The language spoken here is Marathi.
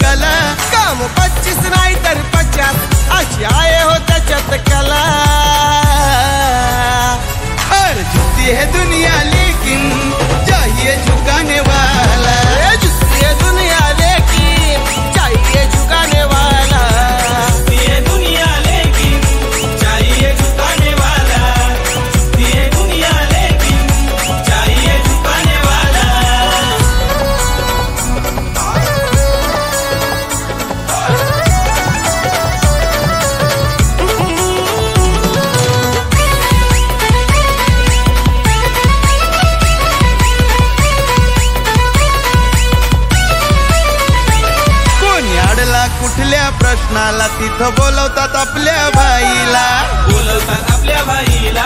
कल काम 25 नाही तर 50 अशी आहे हो त्याच्यात कला और झुकती है दुनिया लेकिन चाहिए झुकाने वाला झुकती है दुनिया लेकिन चाहिए झुकाने वाला ये दुनिया लेकिन चाहिए झुकाने वाला ये दुनिया लेकिन चाहिए झुकाने वाला कुठल्या प्रश्नाला तिथं बोलवतात आपल्या भाईला बोलवतात आपल्या भाईला